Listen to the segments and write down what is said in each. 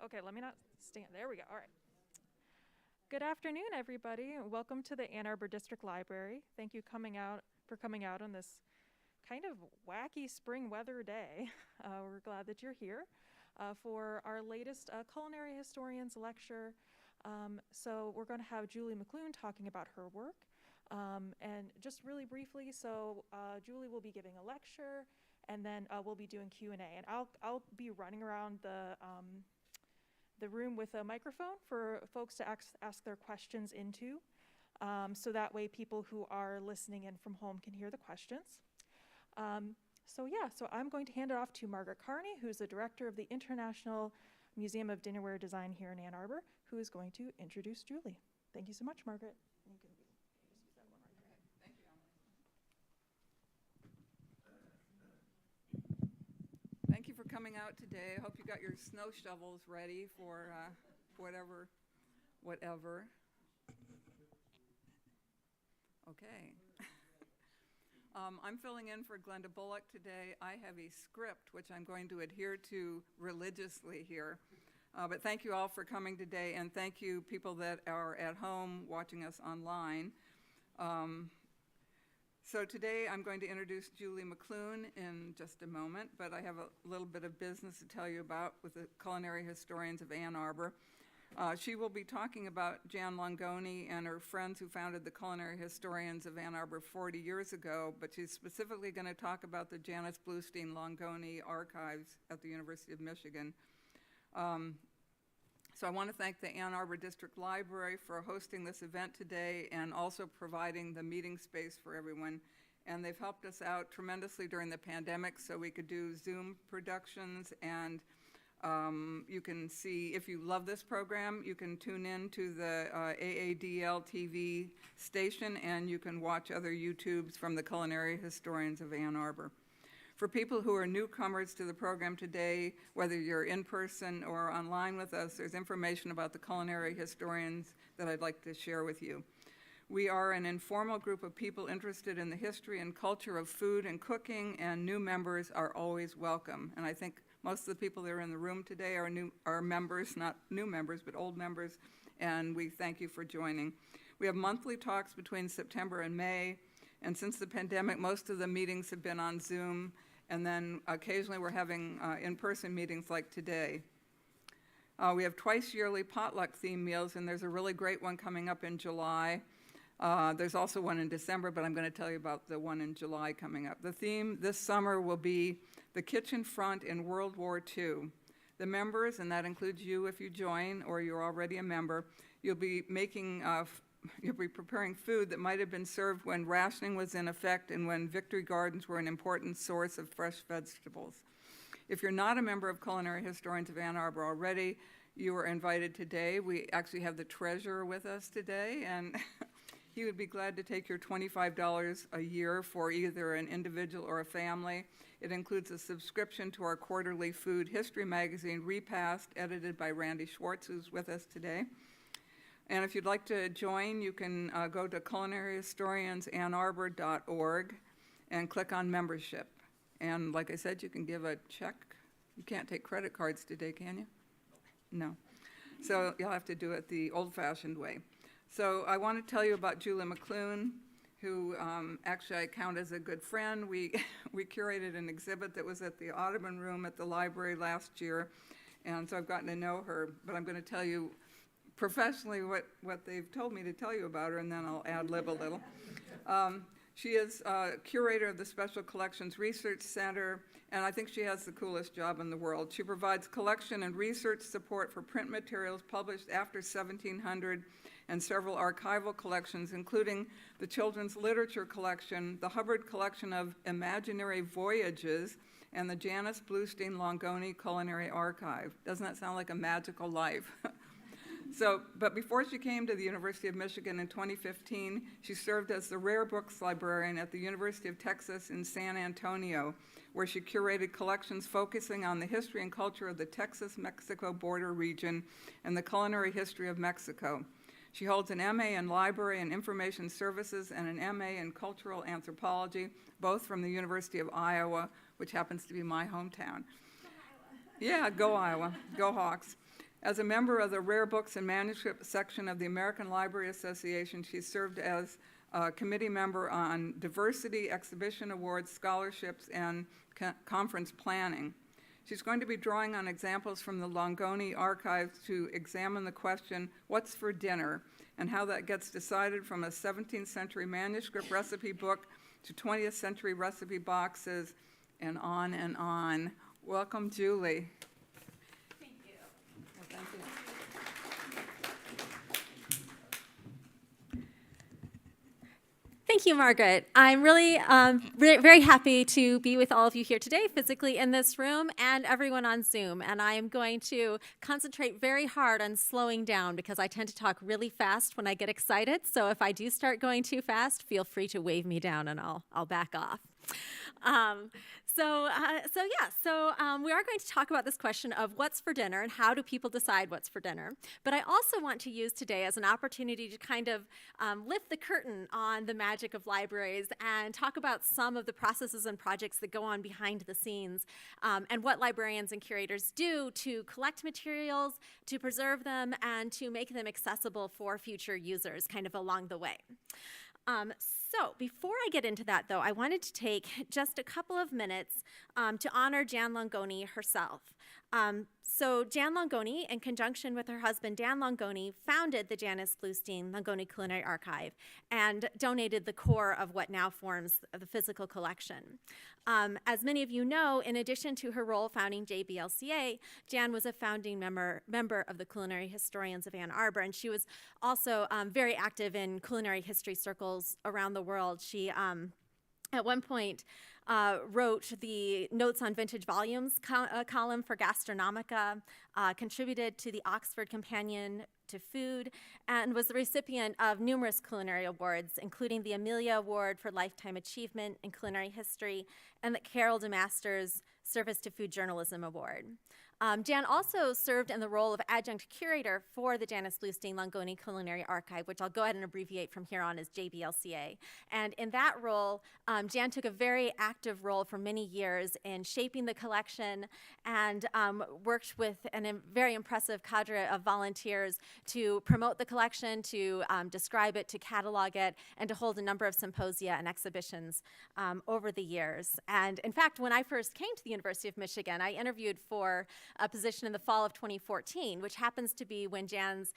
Okay, let me not stand. There we go. All right. Good afternoon, everybody. Welcome to the Ann Arbor District Library. Thank you for coming out on this kind of wacky spring weather day. We're glad that you're here for our latest Culinary Historians lecture. So we're going to have Juli McLoone talking about her work. And just really briefly, Juli will be giving a lecture, and then we'll be doing Q&A. And I'll be running around the room with a microphone for folks to ask their questions into, so that way people who are listening in from home can hear the questions. So I'm going to hand it off to Margaret Carney, who's the director of the International Museum of Dinnerware Design here in Ann Arbor, who is going to introduce Juli. Thank you so much, Margaret. You can just use that one right there. Thank you, Emily. Thank you for coming out today. I hope you got your snow shovels ready for whatever. Okay. I'm filling in for Glenda Bullock today. I have a script which I'm going to adhere to religiously here. But thank you all for coming today, and thank you people that are at home watching us online. So today I'm going to introduce Juli McLoone in just a moment, but I have a little bit of business to tell you about with the Culinary Historians of Ann Arbor. She will be talking about Jan Longoni and her friends who founded the Culinary Historians of Ann Arbor 40 years ago, but she's specifically going to talk about the Janice Bluestein Longone archives at the University of Michigan. So I want to thank the Ann Arbor District Library for hosting this event today and also providing the meeting space for everyone. And they've helped us out tremendously during the pandemic so we could do Zoom productions, and you can see, if you love this program, you can tune in to the AADL TV station, and you can watch other YouTubes from the Culinary Historians of Ann Arbor. For people who are newcomers to the program today, whether you're in person or online with us, there's information about the Culinary Historians that I'd like to share with you. We are an informal group of people interested in the history and culture of food and cooking, and new members are always welcome. And I think most of the people that are in the room today are members, not new members, but old members, and we thank you for joining. We have monthly talks between September and May, and since the pandemic, most of the meetings have been on Zoom, and then occasionally we're having in-person meetings like today. We have twice yearly potluck theme meals, and there's a really great one coming up in July. There's also one in December, but I'm going to tell you about the one in July coming up. The theme this summer will be the kitchen front in World War II. The members, and that includes you if you join or you're already a member, you'll be preparing food that might have been served when rationing was in effect and when Victory Gardens were an important source of fresh vegetables. If you're not a member of Culinary Historians of Ann Arbor already, you are invited today. We actually have the treasurer with us today, and he would be glad to take your $25 a year for either an individual or a family. It includes a subscription to our quarterly food history magazine, Repast, edited by Randy Schwartz, who's with us today. And if you'd like to join, you can go to culinaryhistoriansannarbor.org and click on membership. And like I said, you can give a check. You can't take credit cards today, can you? No. So you'll have to do it the old-fashioned way. So I want to tell you about Juli McLoone, who actually I count as a good friend. We curated an exhibit that was at the Audubon Room at the library last year, and so I've gotten to know her, but I'm going to tell you professionally what they've told me to tell you about her, and then I'll ad-lib a little. She is curator of the Special Collections Research Center, and I think she has the coolest job in the world. She provides collection and research support for print materials published after 1700 and several archival collections, including the Children's Literature Collection, the Hubbard Collection of Imaginary Voyages, and the Janice Bluestein Longone Culinary Archive. Doesn't that sound like a magical life? But before she came to the University of Michigan in 2015, she served as the rare books librarian at the University of Texas in San Antonio, where she curated collections focusing on the history and culture of the Texas-Mexico border region and the culinary history of Mexico. She holds an MA in Library and Information Services and an MA in Cultural Anthropology, both from the University of Iowa, which happens to be my hometown. Yeah, go Iowa, go Hawks. As a member of the Rare Books and Manuscript section of the American Library Association, she served as a committee member on diversity, exhibition awards, scholarships, and conference planning. She's going to be drawing on examples from the Longoni archives to examine the question, what's for dinner, and how that gets decided from a 17th century manuscript recipe book to 20th century recipe boxes, and on and on. Welcome, Julie. Thank you. Well, thank you. Thank you, Margaret. I'm really very happy to be with all of you here today, physically in this room, and everyone on Zoom. And I am going to concentrate very hard on slowing down because I tend to talk really fast when I get excited. So if I do start going too fast, feel free to wave me down and I'll back off. We are going to talk about this question of what's for dinner and how do people decide what's for dinner. But I also want to use today as an opportunity to kind of lift the curtain on the magic of libraries and talk about some of the processes and projects that go on behind the scenes and what librarians and curators do to collect materials, to preserve them, and to make them accessible for future users kind of along the way. So before I get into that, though, I wanted to take just a couple of minutes to honor Jan Longoni herself. So Jan Longoni, in conjunction with her husband, Dan Longoni, founded the Janice Bluestein Longone Culinary Archive and donated the core of what now forms the physical collection. As many of you know, in addition to her role founding JBLCA, Jan was a founding member of the Culinary Historians of Ann Arbor, and she was also very active in culinary history circles around the world. She, at one point, wrote the Notes on Vintage Volumes column for Gastronomica, contributed to the Oxford Companion to Food, and was the recipient of numerous culinary awards, including the Amelia Award for Lifetime Achievement in Culinary History and the Carol DeMaster's Service to Food Journalism Award. Jan also served in the role of adjunct curator for the Janice Bluestein Longone Culinary Archive, which I'll go ahead and abbreviate from here on as JBLCA. And in that role, Jan took a very active role for many years in shaping the collection and worked with a very impressive cadre of volunteers to promote the collection, to describe it, to catalog it, and to hold a number of symposia and exhibitions over the years. And in fact, when I first came to the University of Michigan, I interviewed for a position in the fall of 2014, which happens to be when Jan's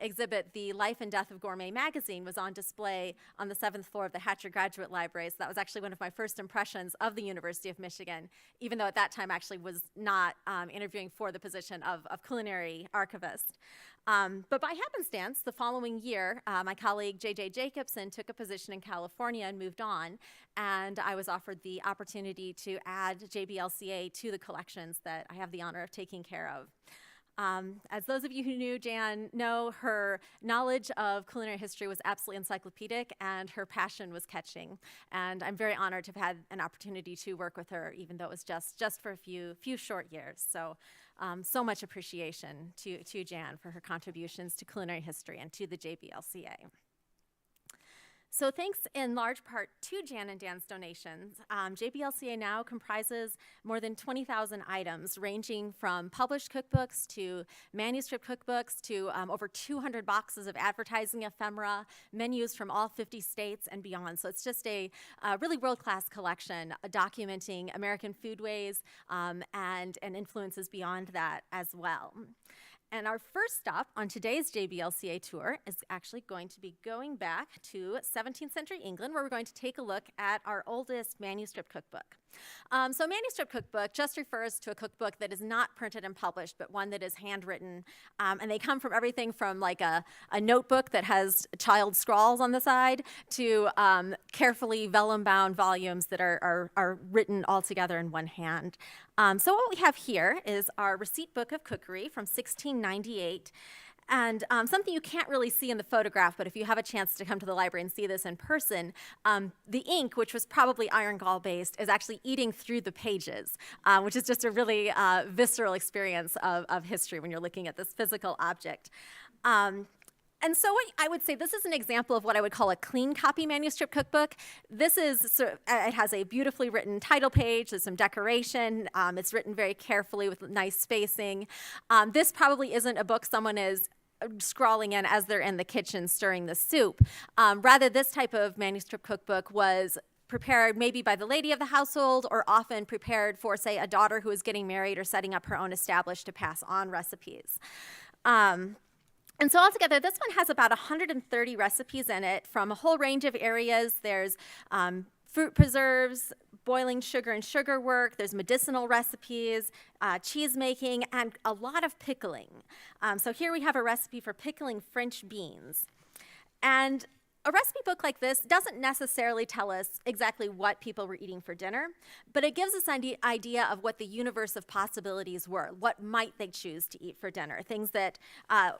exhibit, The Life and Death of Gourmet magazine, was on display on the 7th floor of the Hatcher Graduate Library. So that was actually one of my first impressions of the University of Michigan, even though at that time I actually was not interviewing for the position of culinary archivist. But by happenstance, the following year, my colleague J.J. Jacobson took a position in California and moved on, and I was offered the opportunity to add JBLCA to the collections that I have the honor of taking care of. As those of you who knew Jan know, her knowledge of culinary history was absolutely encyclopedic, and her passion was catching. And I'm very honored to have had an opportunity to work with her, even though it was just for a few short years. So much appreciation to Jan for her contributions to culinary history and to the JBLCA. So thanks in large part to Jan and Dan's donations, JBLCA now comprises more than 20,000 items, ranging from published cookbooks to manuscript cookbooks to over 200 boxes of advertising ephemera, menus from all 50 states and beyond. So it's just a really world-class collection documenting American foodways and influences beyond that as well. And our first stop on today's JBLCA tour is actually going to be going back to 17th century England, where we're going to take a look at our oldest manuscript cookbook. So manuscript cookbook just refers to a cookbook that is not printed and published, but one that is handwritten. And they come from everything from like a notebook that has child scrawls on the side to carefully vellum-bound volumes that are written all together in one hand. So what we have here is our receipt book of cookery from 1698. And something you can't really see in the photograph, but if you have a chance to come to the library and see this in person, the ink, which was probably iron gall based, is actually eating through the pages, which is just a really visceral experience of history when you're looking at this physical object. And so I would say this is an example of what I would call a clean copy manuscript cookbook. This is it has a beautifully written title page, there's some decoration, it's written very carefully with nice spacing. This probably isn't a book someone is scrawling in as they're in the kitchen stirring the soup. Rather, this type of manuscript cookbook was prepared maybe by the lady of the household, or often prepared for, say, a daughter who is getting married or setting up her own establishment to pass on recipes. And so altogether, this one has about 130 recipes in it from a whole range of areas. There's fruit preserves, boiling sugar and sugar work, there's medicinal recipes, cheese making, and a lot of pickling. So here we have a recipe for pickling French beans. And a recipe book like this doesn't necessarily tell us exactly what people were eating for dinner, but it gives us an idea of what the universe of possibilities were. What might they choose to eat for dinner? Things that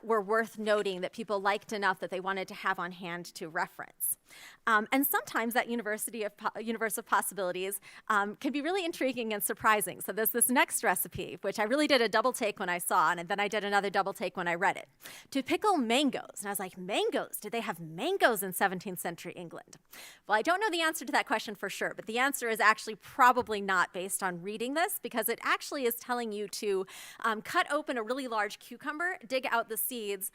were worth noting, that people liked enough that they wanted to have on hand to reference. And sometimes that universe of possibilities can be really intriguing and surprising. So there's this next recipe, which I really did a double take when I saw, and then I did another double take when I read it. To pickle mangoes. And I was like, mangoes? Did they have mangoes in 17th century England? Well, I don't know the answer to that question for sure, but the answer is actually probably not based on reading this, because it actually is telling you to cut open a really large cucumber, dig out the seeds,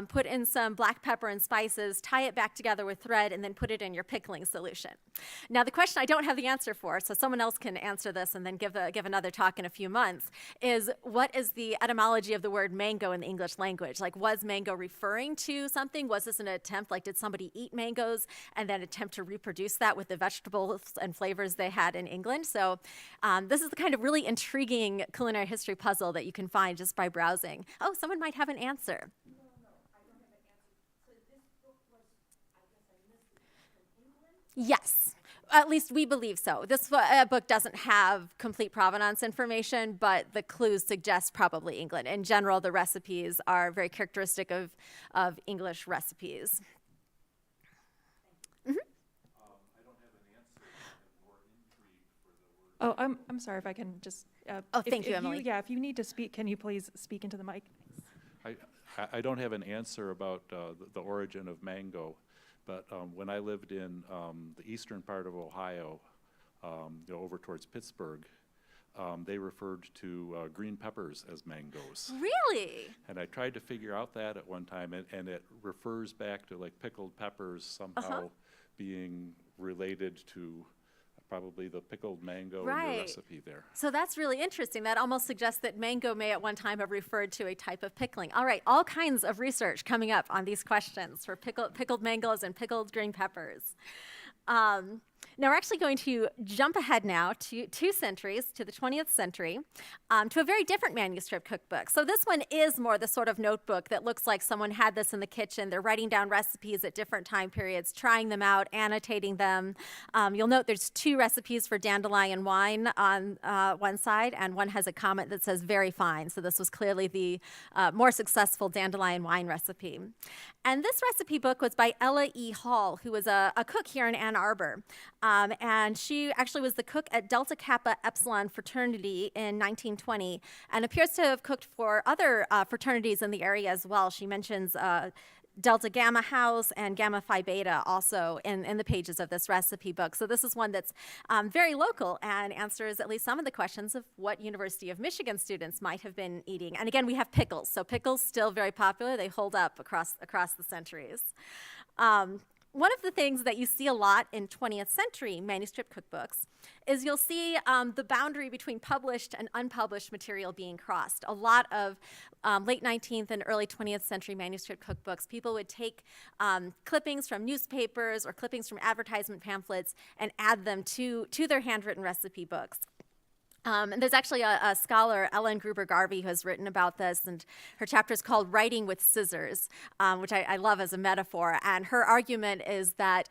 put in some black pepper and spices, tie it back together with thread, and then put it in your pickling solution. Now, the question I don't have the answer for, so someone else can answer this and then give another talk in a few months, is what is the etymology of the word mango in the English language? Like, was mango referring to something? Was this an attempt, like, did somebody eat mangoes and then attempt to reproduce that with the vegetables and flavors they had in England? So this is the kind of really intriguing culinary history puzzle that you can find just by browsing. Oh, someone might have an answer. Yes, at least we believe so. This book doesn't have complete provenance information, but the clues suggest probably England. In general, the recipes are very characteristic of English recipes. Mm-hmm. I don't have an answer. I'm more intrigued for the word. Oh, I'm sorry if I can just. Thank you, Emily. If you need to speak, can you please speak into the mic? I don't have an answer about the origin of mango. But when I lived in the eastern part of Ohio, over towards Pittsburgh, they referred to green peppers as mangoes. Really? And I tried to figure out that at one time, and it refers back to like pickled peppers somehow being related to probably the pickled mango in the recipe there. So that's really interesting. That almost suggests that mango may at one time have referred to a type of pickling. All right, all kinds of research coming up on these questions for pickled mangoes and pickled green peppers. Now we're actually going to jump ahead now to 2 centuries, to the 20th century, to a very different manuscript cookbook. So this one is more the sort of notebook that looks like someone had this in the kitchen. They're writing down recipes at different time periods, trying them out, annotating them. You'll note there's 2 recipes for dandelion wine on one side, and one has a comment that says very fine. So this was clearly the more successful dandelion wine recipe. And this recipe book was by Ella E. Hall, who was a cook here in Ann Arbor. And she actually was the cook at Delta Kappa Epsilon fraternity in 1920 and appears to have cooked for other fraternities in the area as well. She mentions Delta Gamma House and Gamma Phi Beta also in the pages of this recipe book. So this is one that's very local and answers at least some of the questions of what University of Michigan students might have been eating. And again, we have pickles. So pickles still very popular. They hold up across the centuries. One of the things that you see a lot in 20th century manuscript cookbooks is you'll see the boundary between published and unpublished material being crossed. A lot of late 19th and early 20th century manuscript cookbooks, people would take clippings from newspapers or clippings from advertisement pamphlets and add them to their handwritten recipe books. And there's actually a scholar, Ellen Gruber-Garvey, who has written about this, and her chapter is called Writing with Scissors, which I love as a metaphor. And her argument is that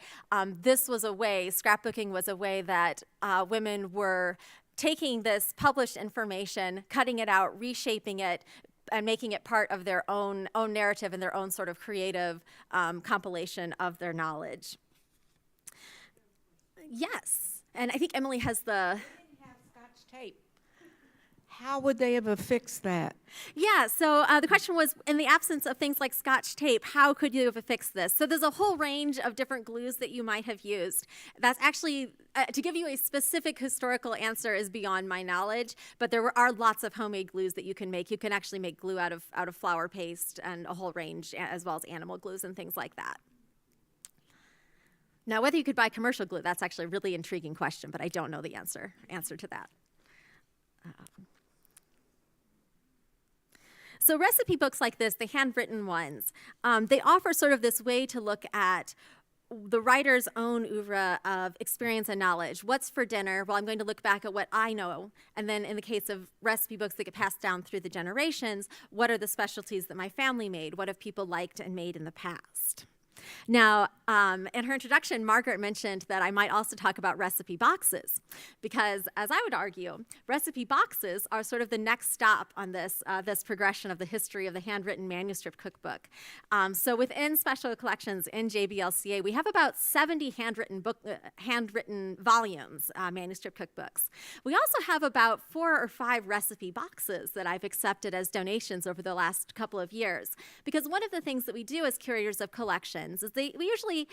this was a way, scrapbooking was a way that women were taking this published information, cutting it out, reshaping it, and making it part of their own narrative and their own sort of creative compilation of their knowledge. Yes, and I think Emily has the... Tape. how would they ever fix that? Yeah, so the question was, in the absence of things like Scotch tape, how could you have fixed this? So there's a whole range of different glues that you might have used. That's actually, to give you a specific historical answer is beyond my knowledge, but there are lots of homemade glues that you can make. You can actually make glue out of flour paste and a whole range, as well as animal glues and things like that. Now, whether you could buy commercial glue, that's actually a really intriguing question, but I don't know the answer to that. So recipe books like this, the handwritten ones, they offer sort of this way to look at the writer's own oeuvre of experience and knowledge. What's for dinner? Well, I'm going to look back at what I know. And then in the case of recipe books that get passed down through the generations, what are the specialties that my family made? What have people liked and made in the past? Now, in her introduction, Margaret mentioned that I might also talk about recipe boxes, because as I would argue, recipe boxes are sort of the next stop on this progression of the history of the handwritten manuscript cookbook. So within special collections in JBLCA, we have about 70 handwritten volumes, manuscript cookbooks. We also have about 4 or 5 recipe boxes that I've accepted as donations over the last couple of years, because one of the things that we do as curators of collections is we usually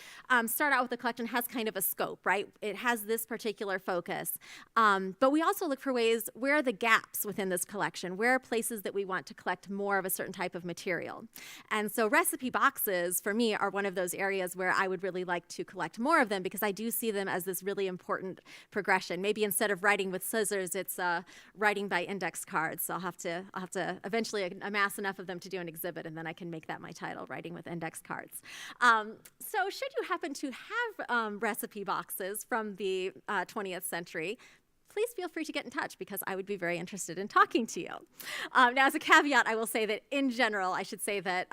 start out with a collection has kind of a scope, right? It has this particular focus. But we also look for ways, where are the gaps within this collection? Where are places that we want to collect more of a certain type of material? And so recipe boxes, for me, are one of those areas where I would really like to collect more of them, because I do see them as this really important progression. Maybe instead of writing with scissors, it's writing by index cards. So I'll have to eventually amass enough of them to do an exhibit, and then I can make that my title, Writing with Index Cards. So should you happen to have recipe boxes from the 20th century, please feel free to get in touch, because I would be very interested in talking to you. Now, as a caveat, I will say that in general, I should say that,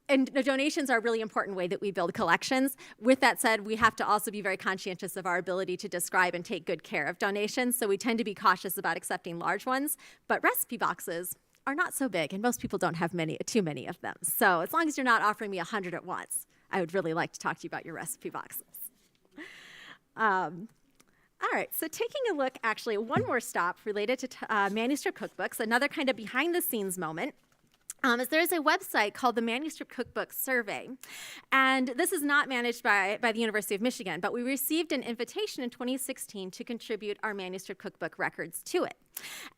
and the donations are a really important way that we build collections. With that said, we have to also be very conscientious of our ability to describe and take good care of donations, so we tend to be cautious about accepting large ones, but recipe boxes are not so big, and most people don't have too many of them. So as long as you're not offering me 100 at once, I would really like to talk to you about your recipe boxes. All right, so taking a look, actually, one more stop related to manuscript cookbooks, another kind of behind-the-scenes moment. Is there's a website called the Manuscript Cookbook Survey, and this is not managed by the University of Michigan, but we received an invitation in 2016 to contribute our manuscript cookbook records to it.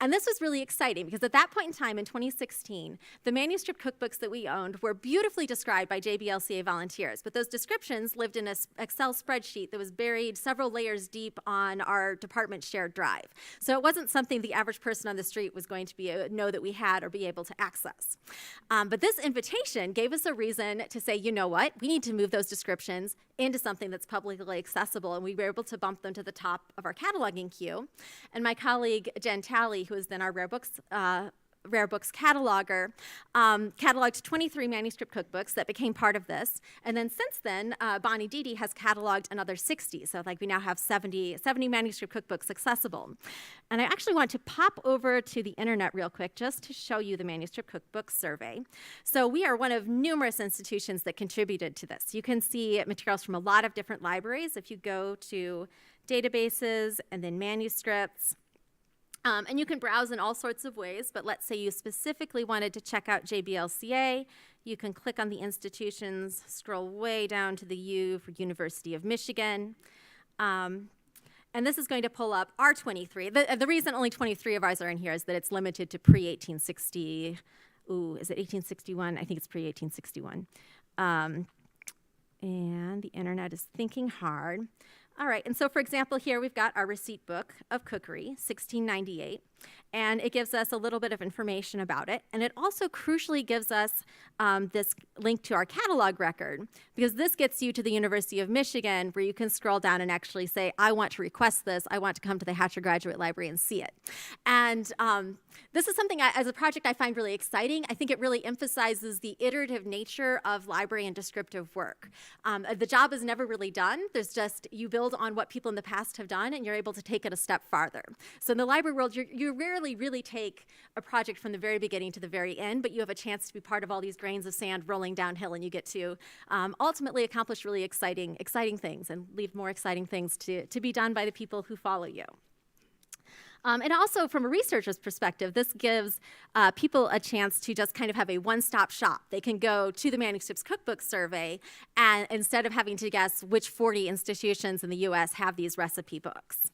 And this was really exciting, because at that point in time, in 2016, the manuscript cookbooks that we owned were beautifully described by JBLCA volunteers, but those descriptions lived in an Excel spreadsheet that was buried several layers deep on our department shared drive. So it wasn't something the average person on the street was going to know that we had or be able to access. But this invitation gave us a reason to say, you know what, we need to move those descriptions into something that's publicly accessible, and we were able to bump them to the top of our cataloging queue. And my colleague, Jen Talley, who is then our rare books cataloger, cataloged 23 manuscript cookbooks that became part of this. And then since then, Bonnie Dede has cataloged another 60. So we now have 70 manuscript cookbooks accessible. And I actually want to pop over to the internet real quick just to show you the Manuscript Cookbook Survey. So we are one of numerous institutions that contributed to this. You can see materials from a lot of different libraries if you go to databases and then manuscripts. And you can browse in all sorts of ways, but let's say you specifically wanted to check out JBLCA, you can click on the institutions, scroll way down to the U for University of Michigan, and this is going to pull up our 23. The reason only 23 of ours are in here is that it's limited to pre-1860, is it 1861? I think it's pre-1861. And the internet is thinking hard. All right, and so for example, here we've got our receipt book of cookery, 1698, and it gives us a little bit of information about it. And it also crucially gives us this link to our catalog record, because this gets you to the University of Michigan, where you can scroll down and actually say, I want to request this. I want to come to the Hatcher Graduate Library and see it. And this is something, as a project, I find really exciting. I think it really emphasizes the iterative nature of library and descriptive work. The job is never really done. There's just, you build on what people in the past have done, and you're able to take it a step farther. So in the library world, you rarely really take a project from the very beginning to the very end, but you have a chance to be part of all these grains of sand rolling downhill, and you get to ultimately accomplish really exciting things and leave more exciting things to be done by the people who follow you. And also, from a researcher's perspective, this gives people a chance to just kind of have a one-stop shop. They can go to the Manuscript Cookbook survey, and instead of having to guess which 40 institutions in the U.S. have these recipe books.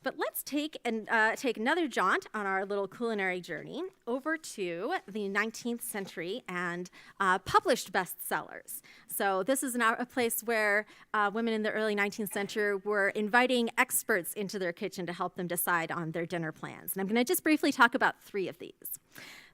But let's take another jaunt on our little culinary journey over to the 19th century and published bestsellers. So this is a place where women in the early 19th century were inviting experts into their kitchen to help them decide on their dinner plans. And I'm going to just briefly talk about 3 of these.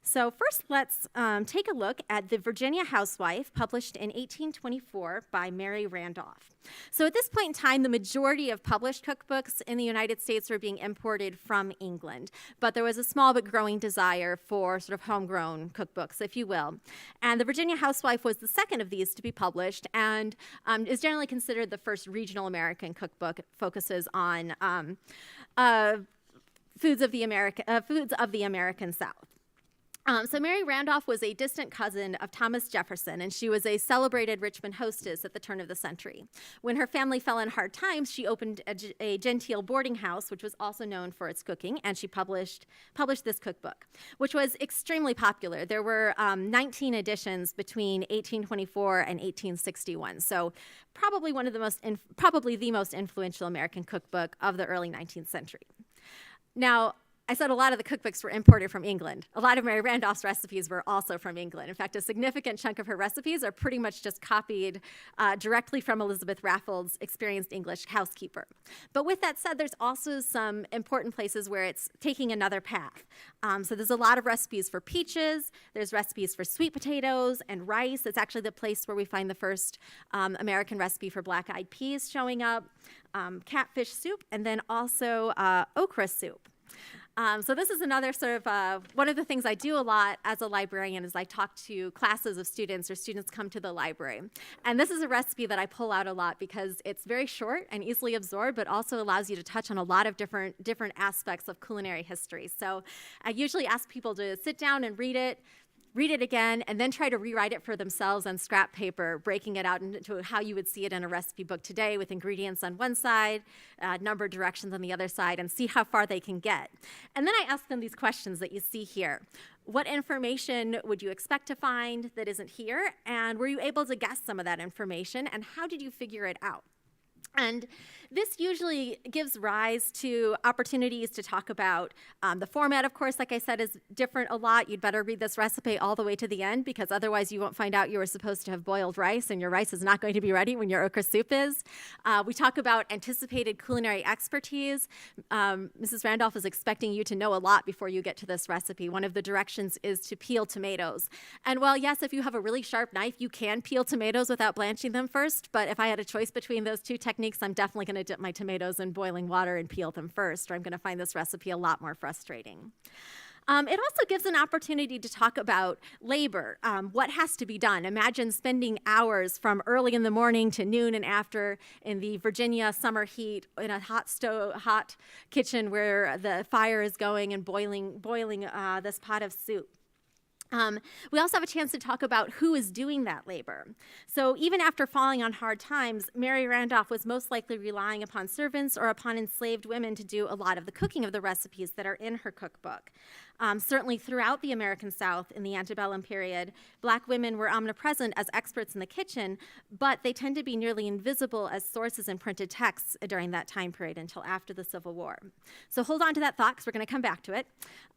So first, let's take a look at The Virginia Housewife, published in 1824 by Mary Randolph. So at this point in time, the majority of published cookbooks in the United States were being imported from England, but there was a small but growing desire for sort of homegrown cookbooks, if you will. And The Virginia Housewife was the second of these to be published, and is generally considered the first regional American cookbook. It focuses on foods of the American South. So Mary Randolph was a distant cousin of Thomas Jefferson, and she was a celebrated Richmond hostess at the turn of the century. When her family fell in hard times, she opened a genteel boarding house, which was also known for its cooking, and she published this cookbook, which was extremely popular. There were 19 editions between 1824 and 1861, so probably the most influential American cookbook of the early 19th century. Now, I said a lot of the cookbooks were imported from England. A lot of Mary Randolph's recipes were also from England. In fact, a significant chunk of her recipes are pretty much just copied directly from Elizabeth Raffald's experienced English housekeeper. But with that said, there's also some important places where it's taking another path. So there's a lot of recipes for peaches. There's recipes for sweet potatoes and rice. It's actually the place where we find the first American recipe for black-eyed peas showing up, catfish soup, and then also okra soup. So this is another sort of, one of the things I do a lot as a librarian is I talk to classes of students or students come to the library. And this is a recipe that I pull out a lot because it's very short and easily absorbed, but also allows you to touch on a lot of different aspects of culinary history. So I usually ask people to sit down and read it again, and then try to rewrite it for themselves on scrap paper, breaking it out into how you would see it in a recipe book today with ingredients on one side, numbered directions on the other side, and see how far they can get. And then I ask them these questions that you see here. What information would you expect to find that isn't here? And were you able to guess some of that information? And how did you figure it out? And this usually gives rise to opportunities to talk about the format, of course, like I said, is different a lot. You'd better read this recipe all the way to the end because otherwise you won't find out you were supposed to have boiled rice and your rice is not going to be ready when your okra soup is. We talk about anticipated culinary expertise. Mrs. Randolph is expecting you to know a lot before you get to this recipe. One of the directions is to peel tomatoes. And while, yes, if you have a really sharp knife, you can peel tomatoes without blanching them first, but if I had a choice between those two techniques, I'm definitely going to dip my tomatoes in boiling water and peel them first, or I'm going to find this recipe a lot more frustrating. It also gives an opportunity to talk about labor, what has to be done. Imagine spending hours from early in the morning to noon and after in the Virginia summer heat in a hot kitchen where the fire is going and boiling this pot of soup. We also have a chance to talk about who is doing that labor. So even after falling on hard times, Mary Randolph was most likely relying upon servants or upon enslaved women to do a lot of the cooking of the recipes that are in her cookbook. Certainly throughout the American South in the antebellum period, Black women were omnipresent as experts in the kitchen, but they tend to be nearly invisible as sources in printed texts during that time period until after the Civil War. So hold on to that thought because we're going to come back to it.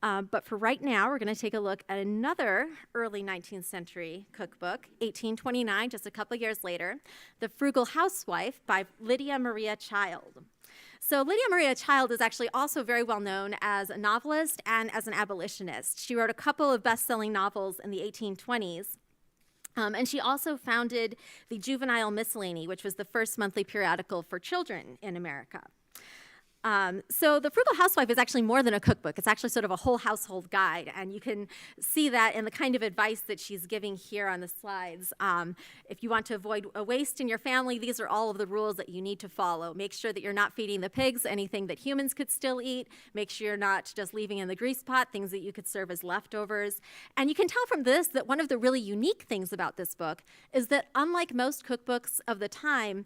But for right now, we're going to take a look at another early 19th century cookbook, 1829, just a couple years later, The Frugal Housewife by Lydia Maria Child. So Lydia Maria Child is actually also very well known as a novelist and as an abolitionist. She wrote a couple of best-selling novels in the 1820s. And she also founded the Juvenile Miscellany, which was the first monthly periodical for children in America. So The Frugal Housewife is actually more than a cookbook. It's actually sort of a whole household guide, and you can see that in the kind of advice that she's giving here on the slides. If you want to avoid a waste in your family, these are all of the rules that you need to follow. Make sure that you're not feeding the pigs anything that humans could still eat. Make sure you're not just leaving in the grease pot things that you could serve as leftovers. And you can tell from this that one of the really unique things about this book is that unlike most cookbooks of the time,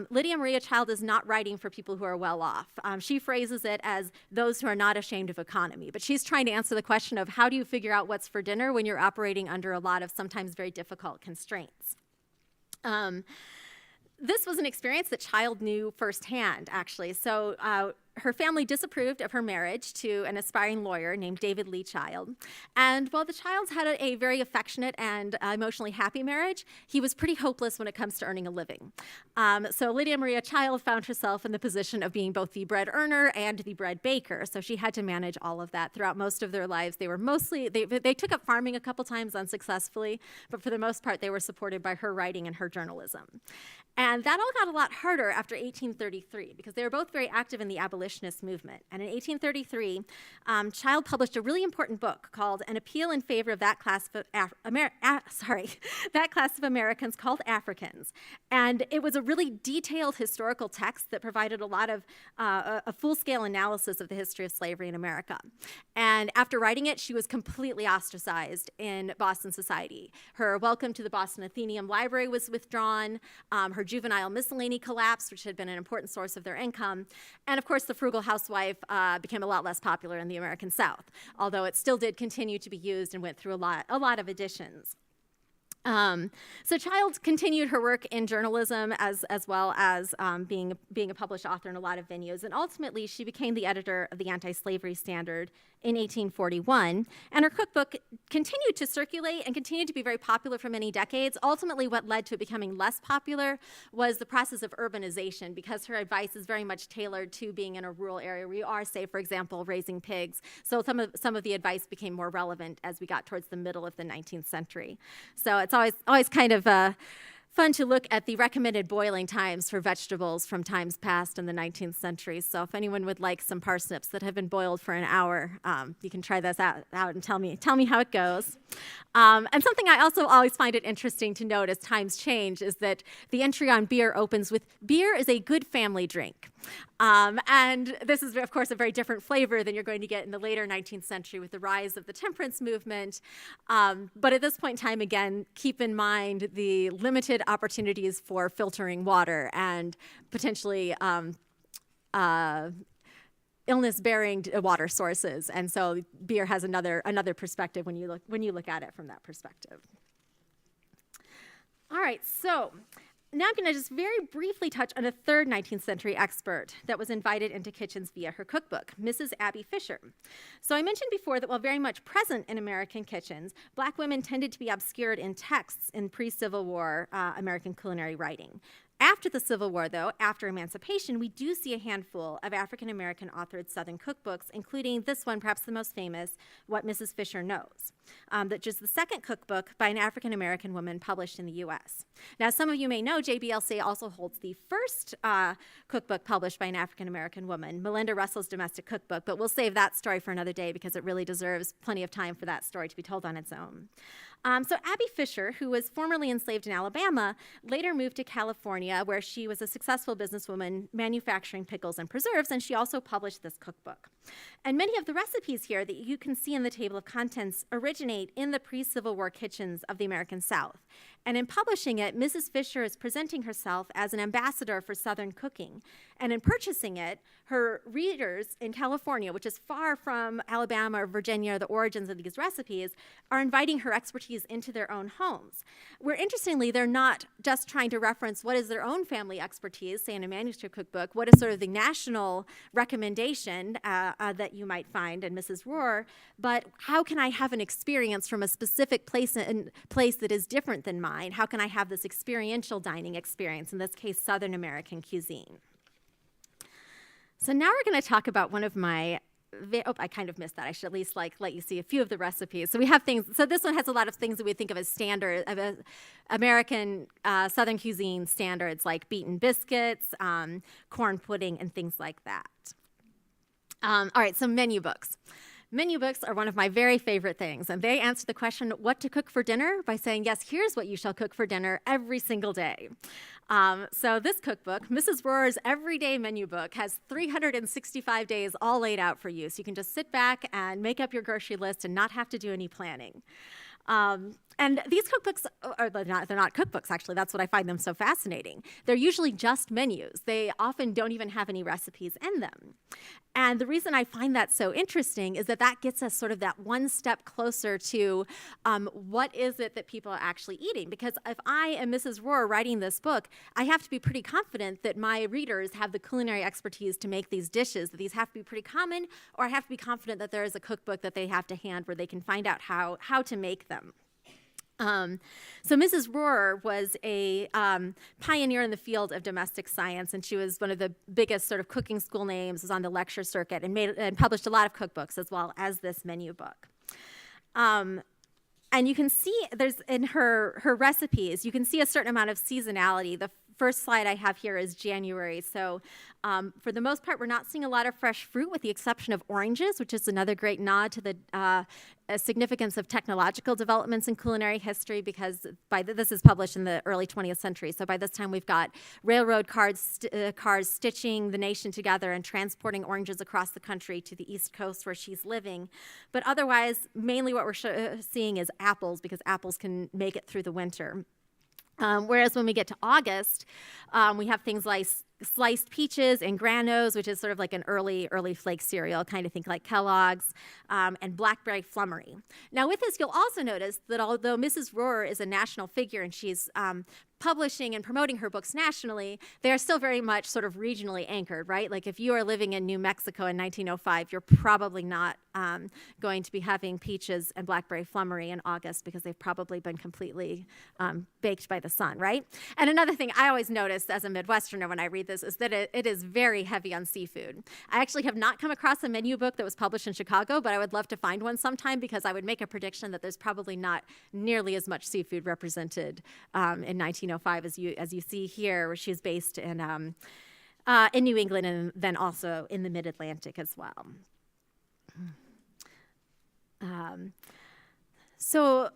Lydia Maria Child is not writing for people who are well off. She phrases it as those who are not ashamed of economy. But she's trying to answer the question of how do you figure out what's for dinner when you're operating under a lot of sometimes very difficult constraints. This was an experience that Child knew firsthand, actually. So her family disapproved of her marriage to an aspiring lawyer named David Lee Child. And while the Childs had a very affectionate and emotionally happy marriage, he was pretty hopeless when it comes to earning a living. So Lydia Maria Child found herself in the position of being both the bread earner and the bread baker. So she had to manage all of that throughout most of their lives. They were mostly, they took up farming a couple times unsuccessfully, but for the most part, they were supported by her writing and her journalism. And that all got a lot harder after 1833 because they were both very active in the abolitionist movement. And in 1833, Child published a really important book called An Appeal in Favor of That Class of that class of Americans called Africans. And it was a really detailed historical text that provided a lot of a full-scale analysis of the history of slavery in America. And after writing it, she was completely ostracized in Boston society. Her welcome to the Boston Athenaeum Library was withdrawn. Her juvenile miscellany collapsed, which had been an important source of their income. And of course, the frugal housewife became a lot less popular in the American South, although it still did continue to be used and went through a lot of editions. So Child continued her work in journalism as well as being a published author in a lot of venues. And ultimately, she became the editor of the Anti-Slavery Standard in 1841. And her cookbook continued to circulate and continued to be very popular for many decades. Ultimately, what led to it becoming less popular was the process of urbanization, because her advice is very much tailored to being in a rural area where you are, say, for example, raising pigs. So some of the advice became more relevant as we got towards the middle of the 19th century. So it's always kind of fun to look at the recommended boiling times for vegetables from times past in the 19th century. So if anyone would like some parsnips that have been boiled for an hour, you can try this out and tell me how it goes. And something I also always find it interesting to note as times change is that the entry on beer opens with, "Beer is a good family drink." And this is, of course, a very different flavor than you're going to get in the later 19th century with the rise of the temperance movement. But at this point in time, again, keep in mind the limited opportunities for filtering water and potentially illness-bearing water sources. And so beer has another perspective when you look at it from that perspective. All right, so now I'm going to just very briefly touch on a third 19th century expert that was invited into kitchens via her cookbook, Mrs. Abby Fisher. So I mentioned before that while very much present in American kitchens, Black women tended to be obscured in texts in pre-Civil War American culinary writing. After the Civil War, though, after emancipation, we do see a handful of African-American authored Southern cookbooks, including this one, perhaps the most famous, What Mrs. Fisher Knows, that is the second cookbook by an African-American woman published in the U.S. Now, some of you may know JBLCA also holds the first cookbook published by an African-American woman, Melinda Russell's Domestic Cookbook, but we'll save that story for another day because it really deserves plenty of time for that story to be told on its own. So Abby Fisher, who was formerly enslaved in Alabama, later moved to California, where she was a successful businesswoman manufacturing pickles and preserves, and she also published this cookbook. And many of the recipes here that you can see in the table of contents originate in the pre-Civil War kitchens of the American South. And in publishing it, Mrs. Fisher is presenting herself as an ambassador for Southern cooking. And in purchasing it, her readers in California, which is far from Alabama or Virginia, the origins of these recipes, are inviting her expertise into their own homes. Where interestingly, they're not just trying to reference what is their own family expertise, say in a manuscript cookbook, what is sort of the national recommendation that you might find in Mrs. Rohr, but how can I have an experience from a specific place that is different than mine? How can I have this experiential dining experience, in this case, Southern American cuisine? So now we're going to talk about one of my, I kind of missed that. I should at least let you see a few of the recipes. So we have things, so this one has a lot of things that we think of as standard, of American Southern cuisine standards, like beaten biscuits, corn pudding, and things like that. All right, so menu books. Menu books are one of my very favorite things, and they answer the question, what to cook for dinner, by saying, yes, here's what you shall cook for dinner every single day. So this cookbook, Mrs. Rohr's Everyday Menu Book, has 365 days all laid out for you, so you can just sit back and make up your grocery list and not have to do any planning. And these cookbooks, they're not cookbooks, actually. That's what I find them so fascinating. They're usually just menus. They often don't even have any recipes in them. And the reason I find that so interesting is that that gets us sort of that one step closer to what is it that people are actually eating. Because if I am Mrs. Rohr writing this book, I have to be pretty confident that my readers have the culinary expertise to make these dishes, that these have to be pretty common, or I have to be confident that there is a cookbook that they have to hand where they can find out how to make them. So Mrs. Rohr was a pioneer in the field of domestic science, and she was one of the biggest sort of cooking school names, was on the lecture circuit, and published a lot of cookbooks as well as this menu book. And you can see there's in her recipes, you can see a certain amount of seasonality. The first slide I have here is January. So for the most part, we're not seeing a lot of fresh fruit with the exception of oranges, which is another great nod to the significance of technological developments in culinary history, because this is published in the early 20th century. So by this time, we've got railroad cars stitching the nation together and transporting oranges across the country to the East Coast where she's living. But otherwise, mainly what we're seeing is apples, because apples can make it through the winter. Whereas when we get to August, we have things like sliced peaches and granos, which is sort of like an early flake cereal, kind of think like Kellogg's, and blackberry flummery. Now with this, you'll also notice that although Mrs. Rohr is a national figure and she's publishing and promoting her books nationally, they are still very much sort of regionally anchored, right? Like if you are living in New Mexico in 1905, you're probably not going to be having peaches and blackberry flummery in August because they've probably been completely baked by the sun, right? And another thing I always notice as a Midwesterner when I read this is that it is very heavy on seafood. I actually have not come across a menu book that was published in Chicago, but I would love to find one sometime because I would make a prediction that there's probably not nearly as much seafood represented in 1905 as you see here, where she's based in New England and then also in the Mid-Atlantic as well. So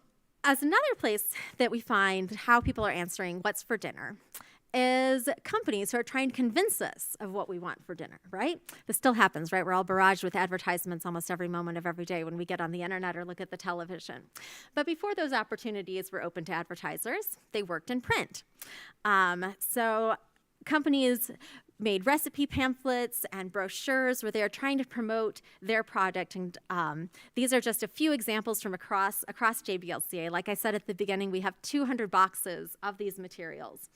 as another place that we find how people are answering what's for dinner is companies who are trying to convince us of what we want for dinner, right? This still happens, right? We're all barraged with advertisements almost every moment of every day when we get on the internet or look at the television. But before those opportunities were open to advertisers, they worked in print. So companies made recipe pamphlets and brochures where they are trying to promote their product. And these are just a few examples from across JBLCA. Like I said at the beginning, we have 200 boxes of these materials.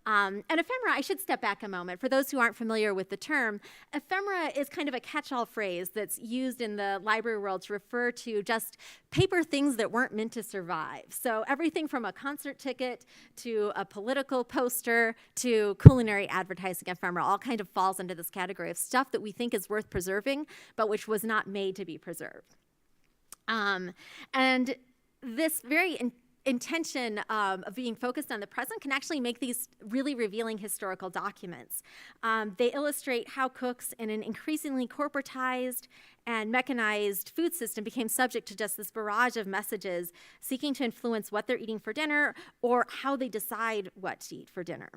And ephemera, I should step back a moment. For those who aren't familiar with the term, ephemera is kind of a catch-all phrase that's used in the library world to refer to just paper things that weren't meant to survive. So everything from a concert ticket to a political poster to culinary advertising ephemera all kind of falls into this category of stuff that we think is worth preserving, but which was not made to be preserved. And this very intention of being focused on the present can actually make these really revealing historical documents. They illustrate how cooks in an increasingly corporatized and mechanized food system became subject to just this barrage of messages seeking to influence what they're eating for dinner or how they decide what to eat for dinner.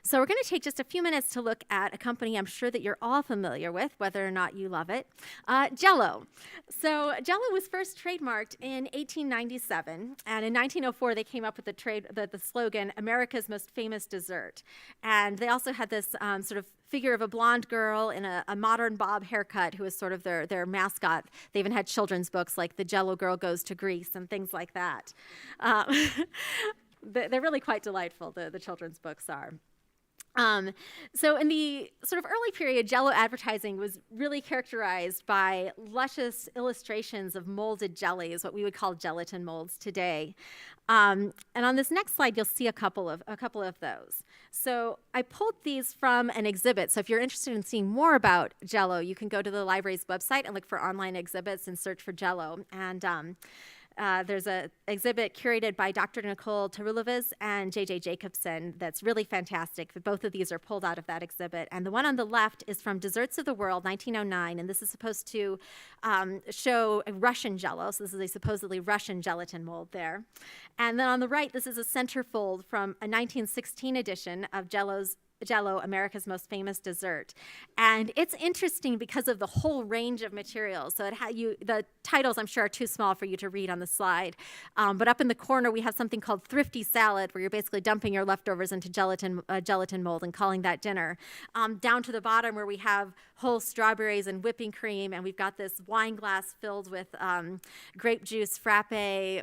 So we're going to take just a few minutes to look at a company I'm sure that you're all familiar with, whether or not you love it, Jello. So Jello was first trademarked in 1897, and in 1904 they came up with the slogan, "America's most famous dessert." And they also had this sort of figure of a blonde girl in a modern bob haircut who was sort of their mascot. They even had children's books like The Jello Girl Goes to Greece and things like that. They're really quite delightful, the children's books are. So in the sort of early period, Jello advertising was really characterized by luscious illustrations of molded jellies, what we would call gelatin molds today. And on this next slide, you'll see a couple of those. So I pulled these from an exhibit. So if you're interested in seeing more about Jello, you can go to the library's website and look for online exhibits and search for Jello. And there's an exhibit curated by Dr. Nicole Tarulovas and J.J. Jacobson that's really fantastic. Both of these are pulled out of that exhibit. And the one on the left is from Desserts of the World, 1909, and this is supposed to show a Russian Jello. So this is a supposedly Russian gelatin mold there. And then on the right, this is a centerfold from a 1916 edition of Jello's Jello, America's most famous dessert. And it's interesting because of the whole range of materials. So the titles, I'm sure, are too small for you to read on the slide. But up in the corner, we have something called thrifty salad, where you're basically dumping your leftovers into gelatin mold and calling that dinner. Down to the bottom, where we have whole strawberries and whipping cream, and we've got this wine glass filled with grape juice frappe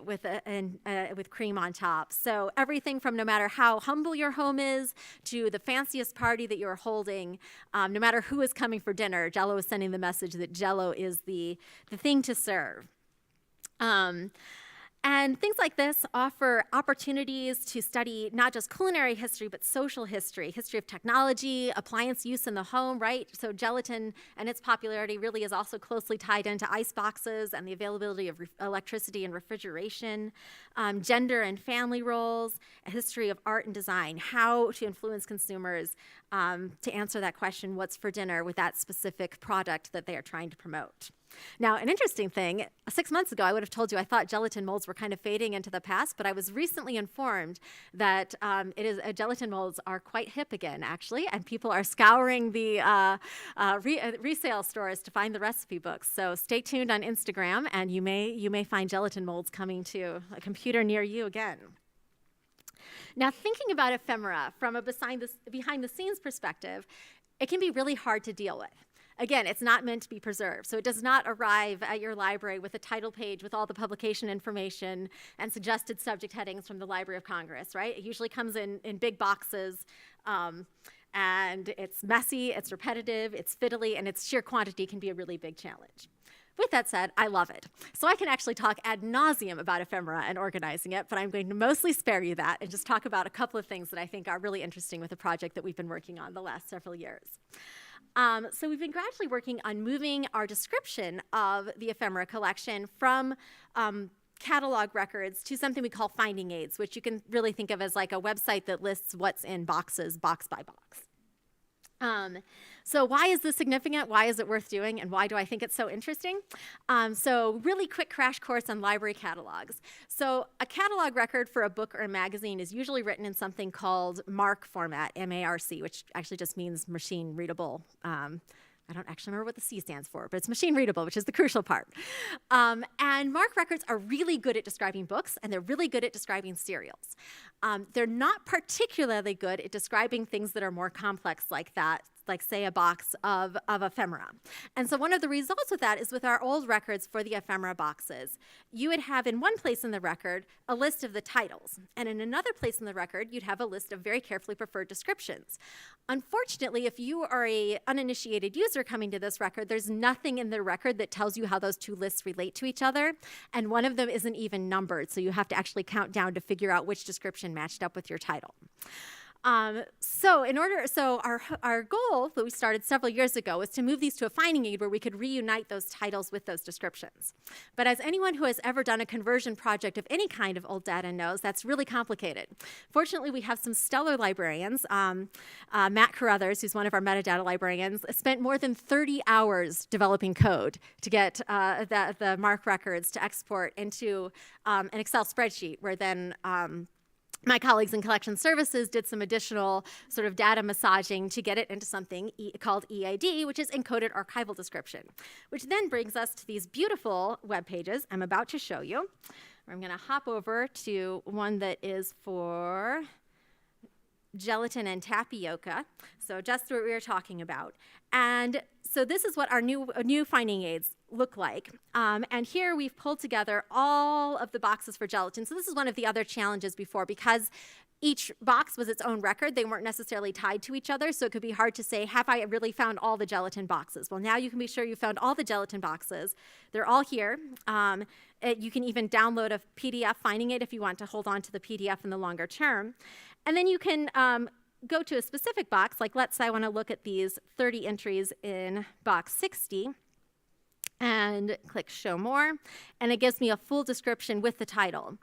with cream on top. So everything from no matter how humble your home is to the fanciest party that you're holding, no matter who is coming for dinner, Jello is sending the message that Jello is the thing to serve. And things like this offer opportunities to study not just culinary history, but social history of technology, appliance use in the home, right? So gelatin and its popularity really is also closely tied into ice boxes and the availability of electricity and refrigeration, gender and family roles, a history of art and design, how to influence consumers to answer that question, what's for dinner, with that specific product that they are trying to promote. Now, an interesting thing, 6 months ago, I would have told you I thought gelatin molds were kind of fading into the past, but I was recently informed that gelatin molds are quite hip again, actually, and people are scouring the resale stores to find the recipe books. So stay tuned on Instagram, and you may find gelatin molds coming to a computer near you again. Now, thinking about ephemera from a behind-the-scenes perspective, it can be really hard to deal with. Again, it's not meant to be preserved, so it does not arrive at your library with a title page with all the publication information and suggested subject headings from the Library of Congress, right? It usually comes in big boxes, and it's messy, it's repetitive, it's fiddly, and its sheer quantity can be a really big challenge. With that said, I love it. So I can actually talk ad nauseum about ephemera and organizing it, but I'm going to mostly spare you that and just talk about a couple of things that I think are really interesting with the project that we've been working on the last several years. So we've been gradually working on moving our description of the ephemera collection from catalog records to something we call finding aids, which you can really think of as like a website that lists what's in boxes, box by box. So why is this significant? Why is it worth doing? And why do I think it's so interesting? So really quick crash course on library catalogs. So a catalog record for a book or a magazine is usually written in something called MARC format, M-A-R-C, which actually just means machine readable. I don't actually remember what the C stands for, but it's machine readable, which is the crucial part. And MARC records are really good at describing books, and they're really good at describing serials. They're not particularly good at describing things that are more complex like that, like say a box of ephemera. And so one of the results with that is with our old records for the ephemera boxes, you would have in one place in the record a list of the titles, and in another place in the record you'd have a list of very carefully preferred descriptions. Unfortunately, if you are an uninitiated user coming to this record, there's nothing in the record that tells you how those two lists relate to each other, and one of them isn't even numbered, so you have to actually count down to figure out which description matched up with your title. So our goal that we started several years ago was to move these to a finding aid where we could reunite those titles with those descriptions. But as anyone who has ever done a conversion project of any kind of old data knows, that's really complicated. Fortunately, we have some stellar librarians. Matt Carruthers, who's one of our metadata librarians, spent more than 30 hours developing code to get the MARC records to export into an Excel spreadsheet where then my colleagues in collection services did some additional sort of data massaging to get it into something called EAD, which is encoded archival description, which then brings us to these beautiful web pages I'm about to show you. I'm going to hop over to one that is for gelatin and tapioca, so just what we were talking about. And so this is what our new finding aids look like. And here we've pulled together all of the boxes for gelatin. So this is one of the other challenges before, because each box was its own record. They weren't necessarily tied to each other, so it could be hard to say, have I really found all the gelatin boxes? Well, now you can be sure you found all the gelatin boxes. They're all here. You can even download a PDF finding aid if you want to hold on to the PDF in the longer term. And then you can go to a specific box, like let's say I want to look at these 30 entries in box 60. and click Show More, and it gives me a full description with the title.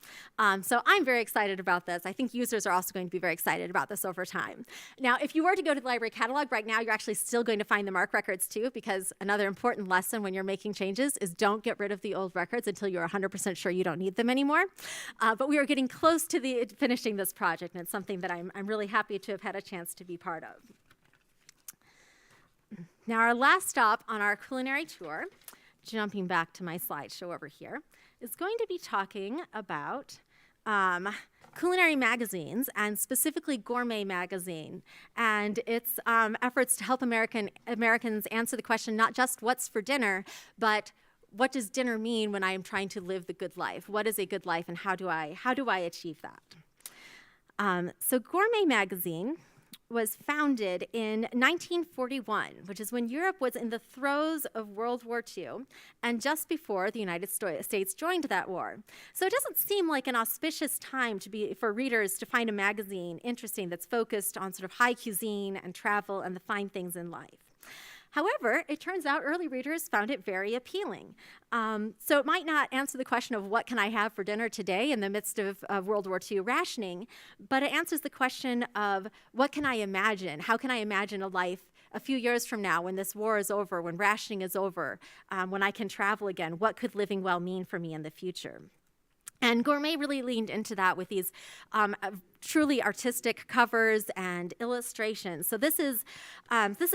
So I'm very excited about this. I think users are also going to be very excited about this over time. Now, if you were to go to the library catalog right now, you're actually still going to find the MARC records too, because another important lesson when you're making changes is don't get rid of the old records until you're 100% sure you don't need them anymore. But we are getting close to finishing this project, and it's something that I'm really happy to have had a chance to be part of. Now, our last stop on our culinary tour, jumping back to my slideshow over here, is going to be talking about culinary magazines, and specifically Gourmet magazine, and its efforts to help Americans answer the question not just what's for dinner, but what does dinner mean when I am trying to live the good life? What is a good life, and how do I achieve that? So Gourmet magazine was founded in 1941, which is when Europe was in the throes of World War II and just before the United States joined that war. So it doesn't seem like an auspicious time for readers to find a magazine interesting that's focused on sort of high cuisine and travel and the fine things in life. However, it turns out early readers found it very appealing. So it might not answer the question of what can I have for dinner today in the midst of World War II rationing, but it answers the question of what can I imagine? How can I imagine a life a few years from now when this war is over, when rationing is over, when I can travel again? What could living well mean for me in the future? And Gourmet really leaned into that with these truly artistic covers and illustrations. So this is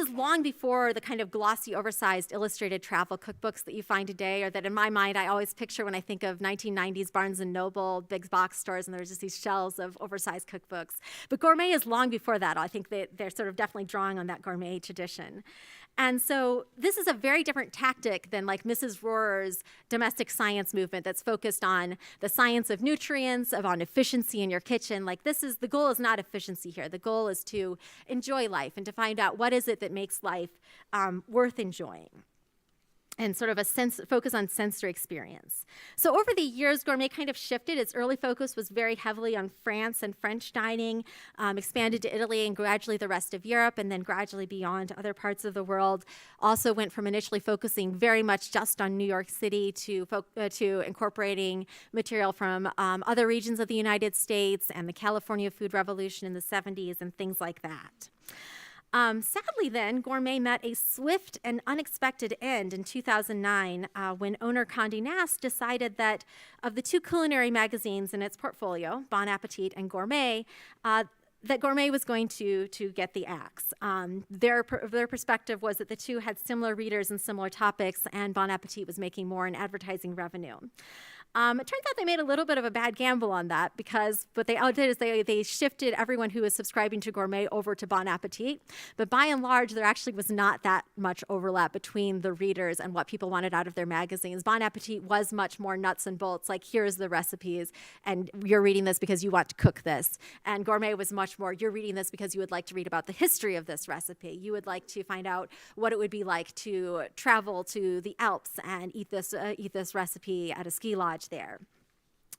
long before the kind of glossy, oversized, illustrated travel cookbooks that you find today, or that in my mind I always picture when I think of 1990s Barnes & Noble, big box stores, and there's just these shelves of oversized cookbooks. But Gourmet is long before that. I think that they're sort of definitely drawing on that Gourmet tradition. And so this is a very different tactic than like Mrs. Rohrer's domestic science movement that's focused on the science of nutrients, on efficiency in your kitchen. Like the goal is not efficiency here. The goal is to enjoy life and to find out what is it that makes life worth enjoying, and sort of a focus on sensory experience. So over the years, Gourmet kind of shifted. Its early focus was very heavily on France and French dining, expanded to Italy and gradually the rest of Europe, and then gradually beyond other parts of the world. Also went from initially focusing very much just on New York City to incorporating material from other regions of the United States and the California food revolution in the 70s and things like that. Sadly then, Gourmet met a swift and unexpected end in 2009 when owner Condé Nast decided that of the two culinary magazines in its portfolio, Bon Appetit and Gourmet, that Gourmet was going to get the axe. Their perspective was that the two had similar readers and similar topics, and Bon Appetit was making more in advertising revenue. It turns out they made a little bit of a bad gamble on that, because what they did is they shifted everyone who was subscribing to Gourmet over to Bon Appetit. But by and large, there actually was not that much overlap between the readers and what people wanted out of their magazines. Bon Appetit was much more nuts and bolts, like here's the recipes, and you're reading this because you want to cook this. And Gourmet was much more, you're reading this because you would like to read about the history of this recipe. You would like to find out what it would be like to travel to the Alps and eat this recipe at a ski lodge there.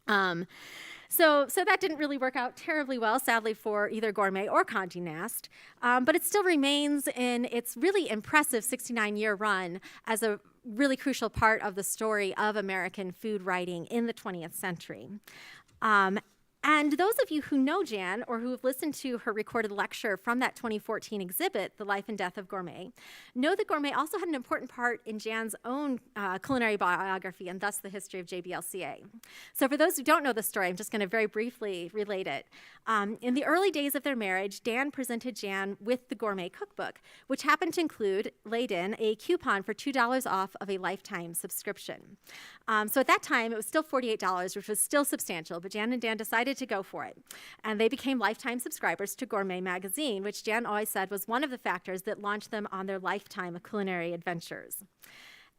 So that didn't really work out terribly well, sadly, for either Gourmet or Condé Nast, but it still remains in its really impressive 69-year run as a really crucial part of the story of American food writing in the 20th century. And those of you who know Jan, or who have listened to her recorded lecture from that 2014 exhibit, The Life and Death of Gourmet, know that Gourmet also had an important part in Jan's own culinary biography, and thus the history of JBLCA. So for those who don't know the story, I'm just going to very briefly relate it. In the early days of their marriage, Dan presented Jan with the Gourmet Cookbook, which happened to include, laid in, a coupon for $2 off of a lifetime subscription. So at that time, it was still $48, which was still substantial, but Jan and Dan decided to go for it. And they became lifetime subscribers to Gourmet magazine, which Jan always said was one of the factors that launched them on their lifetime of culinary adventures.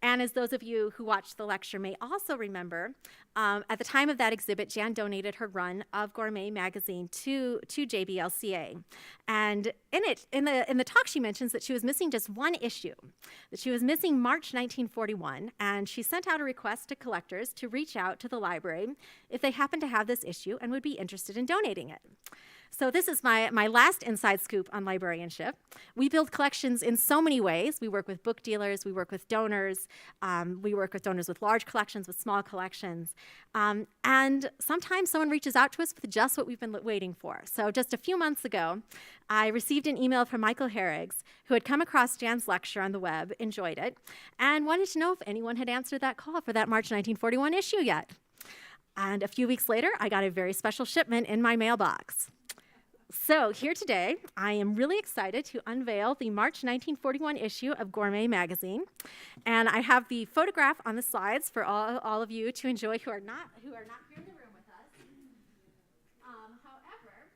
And as those of you who watched the lecture may also remember, at the time of that exhibit, Jan donated her run of Gourmet magazine to JBLCA. And in the talk, she mentions that she was missing just one issue, that she was missing March 1941, and she sent out a request to collectors to reach out to the library if they happened to have this issue and would be interested in donating it. So this is my last inside scoop on librarianship. We build collections in so many ways. We work with book dealers, we work with donors, we work with donors with large collections, with small collections. And sometimes someone reaches out to us with just what we've been waiting for. So just a few months ago, I received an email from Michael Herrigs, who had come across Jan's lecture on the web, enjoyed it, and wanted to know if anyone had answered that call for that March 1941 issue yet. And a few weeks later, I got a very special shipment in my mailbox. So here today, I am really excited to unveil the March 1941 issue of Gourmet magazine. And I have the photograph on the slides for all of you to enjoy who are not here in the room with us. However,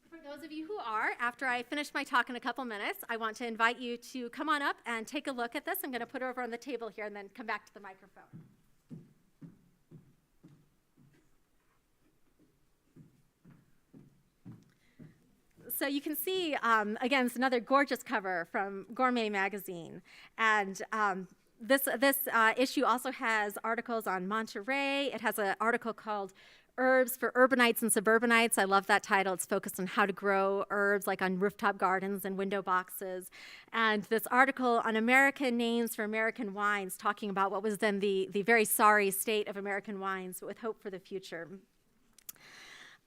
for those of you who are, after I finish my talk in a couple minutes, I want to invite you to come on up and take a look at this. I'm going to put it over on the table here and then come back to the microphone. So you can see, again, it's another gorgeous cover from Gourmet magazine. And this issue also has articles on Monterey. It has an article called Herbs for Urbanites and Suburbanites. I love that title. It's focused on how to grow herbs, like on rooftop gardens and window boxes. And this article on American names for American wines, talking about what was then the very sorry state of American wines, but with hope for the future.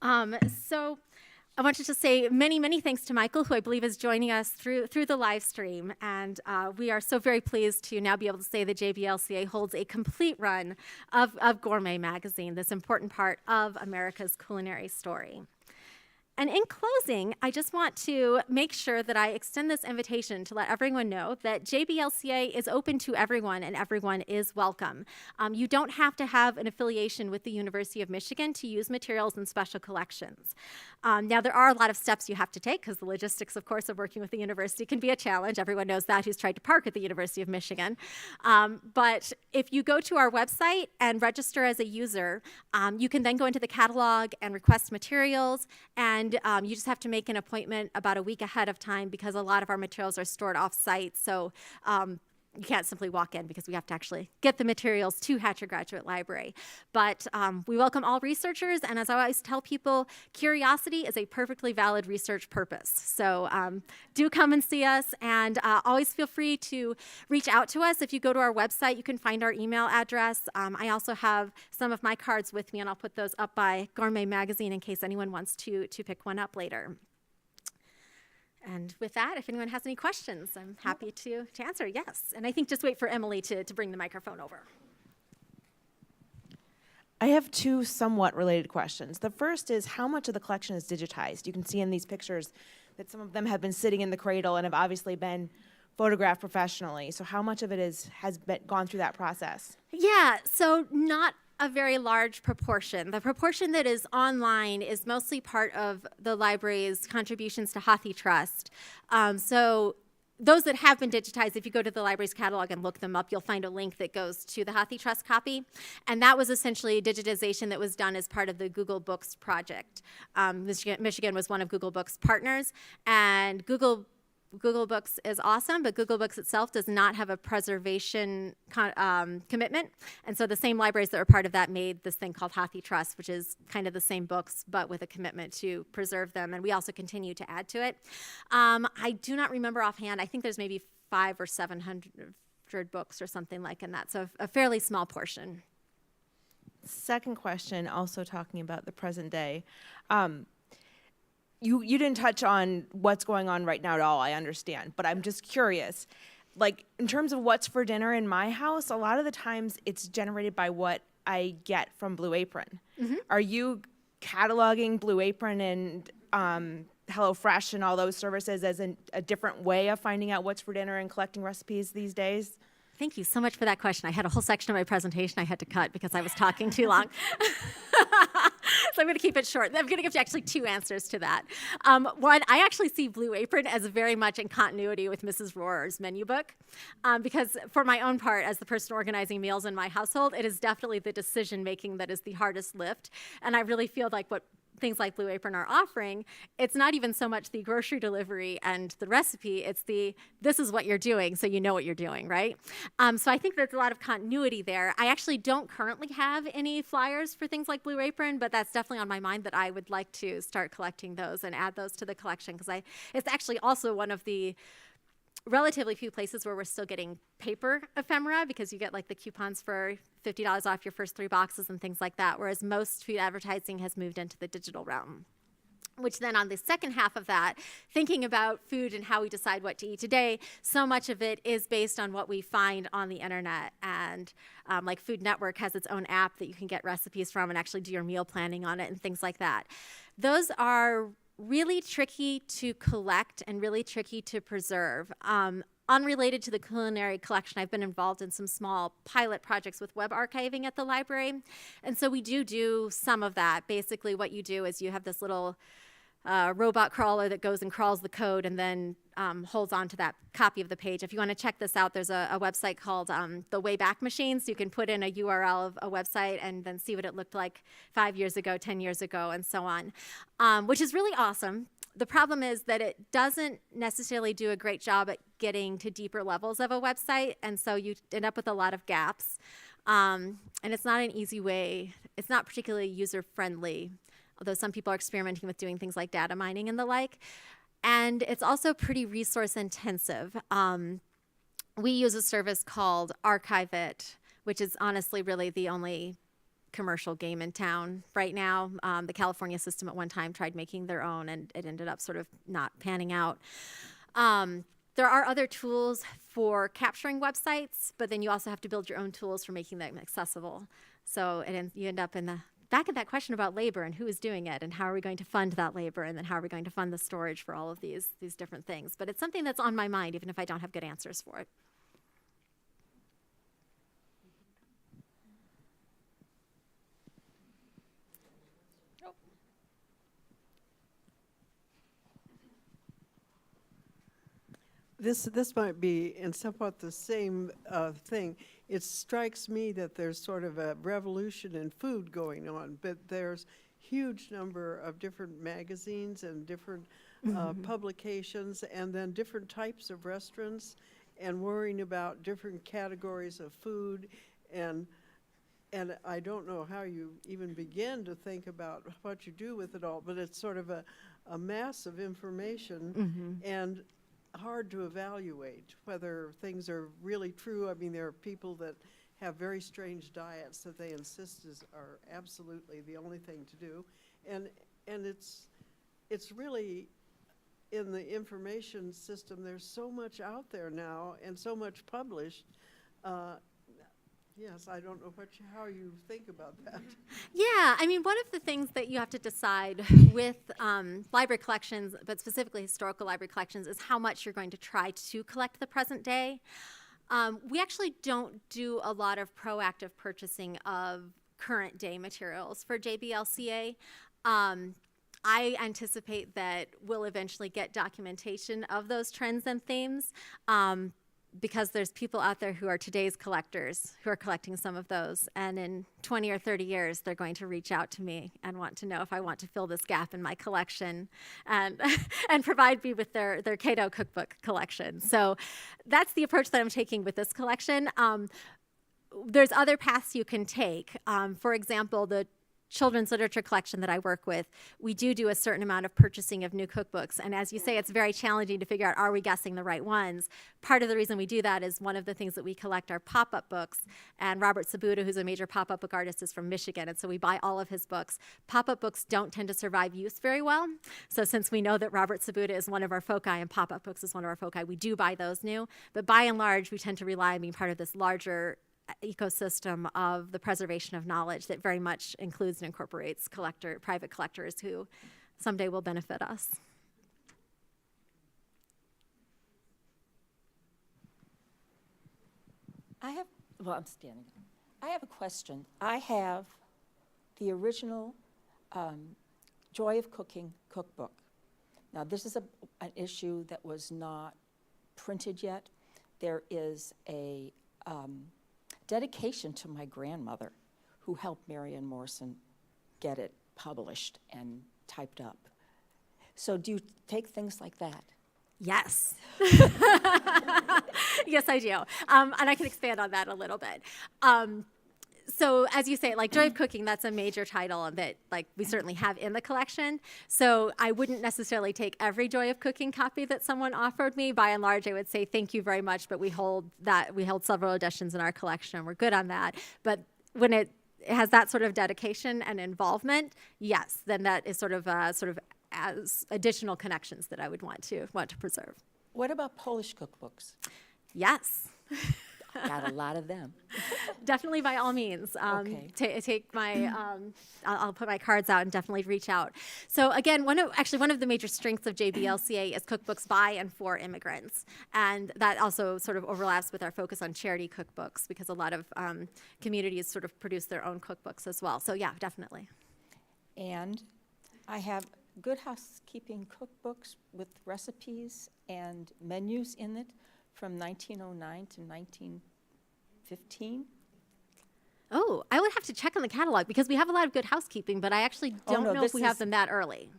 So I wanted to say many, many thanks to Michael, who I believe is joining us through the live stream. And we are so very pleased to now be able to say that JBLCA holds a complete run of Gourmet magazine, this important part of America's culinary story. And in closing, I just want to make sure that I extend this invitation to let everyone know that JBLCA is open to everyone and everyone is welcome. You don't have to have an affiliation with the University of Michigan to use materials in special collections. Now, there are a lot of steps you have to take because the logistics, of course, of working with the university can be a challenge. Everyone knows that who's tried to park at the University of Michigan. But if you go to our website and register as a user, you can then go into the catalog and request materials, and you just have to make an appointment about a week ahead of time because a lot of our materials are stored off-site. So you can't simply walk in because we have to actually get the materials to Hatcher Graduate Library. But we welcome all researchers, and as I always tell people, curiosity is a perfectly valid research purpose. So do come and see us, and always feel free to reach out to us. If you go to our website, you can find our email address. I also have some of my cards with me, and I'll put those up by Gourmet Magazine in case anyone wants to pick one up later. And with that, if anyone has any questions, I'm happy to answer. Yes. And I think just wait for Emily to bring the microphone over. I have two somewhat related questions. The first is, how much of the collection is digitized? You can see in these pictures that some of them have been sitting in the cradle and have obviously been photographed professionally. So how much of it has gone through that process? Yeah, so not a very large proportion. The proportion that is online is mostly part of the library's contributions to HathiTrust. So those that have been digitized, if you go to the library's catalog and look them up, you'll find a link that goes to the HathiTrust copy. And that was essentially a digitization that was done as part of the Google Books project. Michigan was one of Google Books' partners, and Google Books is awesome, but Google Books itself does not have a preservation commitment. And so the same libraries that were part of that made this thing called HathiTrust, which is kind of the same books, but with a commitment to preserve them. And we also continue to add to it. I do not remember offhand. I think there's maybe 500 or 700 books or something like in that. So a fairly small portion. Second question, also talking about the present day. You didn't touch on what's going on right now at all, I understand, but I'm just curious. Like, in terms of what's for dinner in my house, a lot of the times it's generated by what I get from Blue Apron. Mm-hmm. Are you cataloging Blue Apron and HelloFresh and all those services as a different way of finding out what's for dinner and collecting recipes these days? Thank you so much for that question. I had a whole section of my presentation I had to cut because I was talking too long. So I'm going to keep it short. I'm going to give you actually two answers to that. One, I actually see Blue Apron as very much in continuity with Mrs. Rohrer's menu book, because for my own part, as the person organizing meals in my household, it is definitely the decision-making that is the hardest lift. And I really feel like what things like Blue Apron are offering, it's not even so much the grocery delivery and the recipe, it's this is what you're doing, so you know what you're doing, right? So I think there's a lot of continuity there. I actually don't currently have any flyers for things like Blue Apron, but that's definitely on my mind that I would like to start collecting those and add those to the collection, because it's actually also one of the relatively few places where we're still getting paper ephemera, because you get like the coupons for $50 off your first 3 boxes and things like that, whereas most food advertising has moved into the digital realm. Which then on the second half of that, thinking about food and how we decide what to eat today, so much of it is based on what we find on the internet. And like Food Network has its own app that you can get recipes from and actually do your meal planning on it and things like that. Those are really tricky to collect and really tricky to preserve. Unrelated to the culinary collection, I've been involved in some small pilot projects with web archiving at the library. And so we do some of that. Basically what you do is you have this little robot crawler that goes and crawls the code and then holds on to that copy of the page. If you want to check this out, there's a website called the Wayback Machine. So you can put in a URL of a website and then see what it looked like 5 years ago, 10 years ago, and so on, which is really awesome. The problem is that it doesn't necessarily do a great job at getting to deeper levels of a website, and so you end up with a lot of gaps. And it's not an easy way. It's not particularly user-friendly, although some people are experimenting with doing things like data mining and the like. And it's also pretty resource intensive. We use a service called Archive It, which is honestly really the only commercial game in town right now. The California system at one time tried making their own, and it ended up sort of not panning out. There are other tools for capturing websites, but then you also have to build your own tools for making them accessible. So you end up in the back of that question about labor and who is doing it and how are we going to fund that labor, and then how are we going to fund the storage for all of these different things. But it's something that's on my mind, even if I don't have good answers for it. This might be in somewhat the same thing. It strikes me that there's sort of a revolution in food going on, but there's huge number of different magazines and different publications, and then different types of restaurants, and worrying about different categories of food, and I don't know how you even begin to think about what you do with it all, but it's sort of a mass of information, and hard to evaluate whether things are really true. I mean, there are people that have very strange diets that they insist are absolutely the only thing to do, and it's really, in the information system, there's so much out there now and so much published. Yes, I don't know how you think about that. Yeah, I mean, one of the things that you have to decide with library collections, but specifically historical library collections, is how much you're going to try to collect the present day. We actually don't do a lot of proactive purchasing of current day materials for JBLCA. I anticipate that we'll eventually get documentation of those trends and themes, because there's people out there who are today's collectors who are collecting some of those. And in 20 or 30 years, they're going to reach out to me and want to know if I want to fill this gap in my collection and, and provide me with their Cato cookbook collection. So that's the approach that I'm taking with this collection. There's other paths you can take. For example, the children's literature collection that I work with, we do a certain amount of purchasing of new cookbooks. And as you say, it's very challenging to figure out, are we guessing the right ones? Part of the reason we do that is one of the things that we collect are pop-up books. And Robert Sabuda, who's a major pop-up book artist, is from Michigan. And so we buy all of his books. Pop-up books don't tend to survive use very well. So since we know that Robert Sabuda is one of our foci and pop-up books is one of our foci, we do buy those new. But by and large, we tend to rely on being part of this larger ecosystem of the preservation of knowledge that very much includes and incorporates private collectors who someday will benefit us. I'm standing. I have a question. I have the original Joy of Cooking cookbook. Now, this is an issue that was not printed yet. There is a dedication to my grandmother, who helped Marianne Morrison get it published and typed up. So do you take things like that? Yes. Yes, I do. And I can expand on that a little bit. So as you say, like Joy of Cooking, that's a major title that like we certainly have in the collection. So I wouldn't necessarily take every Joy of Cooking copy that someone offered me. By and large, I would say thank you very much, but we hold several editions in our collection and we're good on that. But when it has that sort of dedication and involvement, yes, then that is sort of as additional connections that I would want to preserve. What about Polish cookbooks? Yes. Got a lot of them. Definitely, by all means. Okay. Take my, I'll put my cards out and definitely reach out. So again, one of the major strengths of JBLCA is cookbooks by and for immigrants. And that also sort of overlaps with our focus on charity cookbooks because a lot of communities sort of produce their own cookbooks as well. So yeah, definitely. And I have Good Housekeeping cookbooks with recipes and menus in it from 1909 to 1915. Oh, I would have to check on the catalog because we have a lot of Good Housekeeping, but I actually don't know if we have them that early.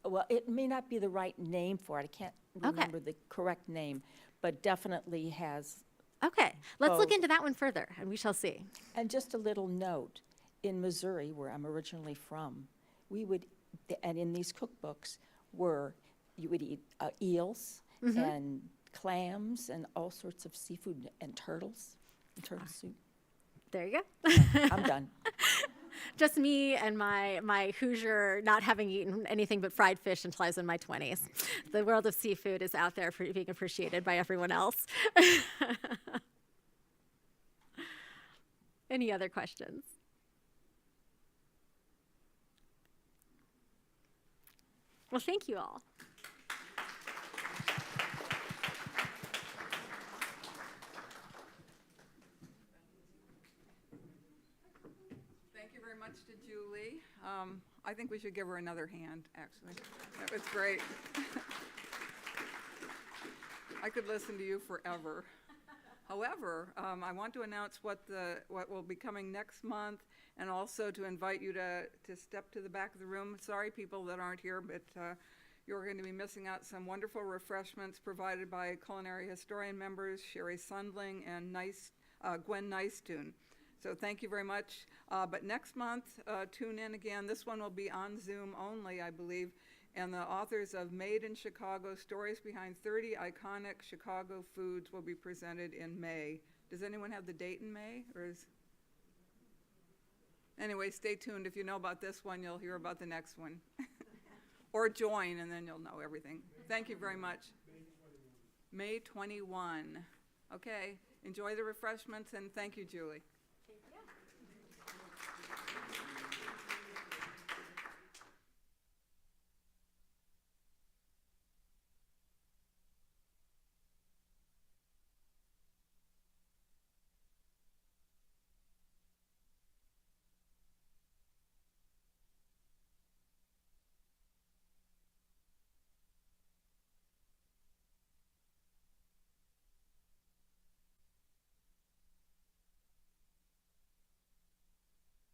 Well, it may not be the right name for it. I can't remember the correct name, but definitely has. Okay, let's look both. into that one further, and we shall see. And just a little note, in Missouri, where I'm originally from, and in these cookbooks you would eat eels and clams and all sorts of seafood and turtles, and turtle soup. There you go. I'm done. Just me and my Hoosier not having eaten anything but fried fish until I was in my 20s. The world of seafood is out there for being appreciated by everyone else. Any other questions? Well, thank you all. Thank you very much to Julie. I think we should give her another hand, actually. That was great. I could listen to you forever. However, I want to announce what will be coming next month, and also to invite you to step to the back of the room. Sorry, people that aren't here, but you're going to be missing out some wonderful refreshments provided by Culinary Historian members Sherry Sundling and Gwen Nicetoon. So thank you very much. But next month, tune in again. This one will be on Zoom only, I believe. And the authors of Made in Chicago, Stories Behind 30 Iconic Chicago Foods will be presented in May. Does anyone have the date in May? Anyway, stay tuned. If you know about this one, you'll hear about the next one. Or join, and then you'll know everything. Thank you very much. May 21. Okay, enjoy the refreshments, and thank you, Julie.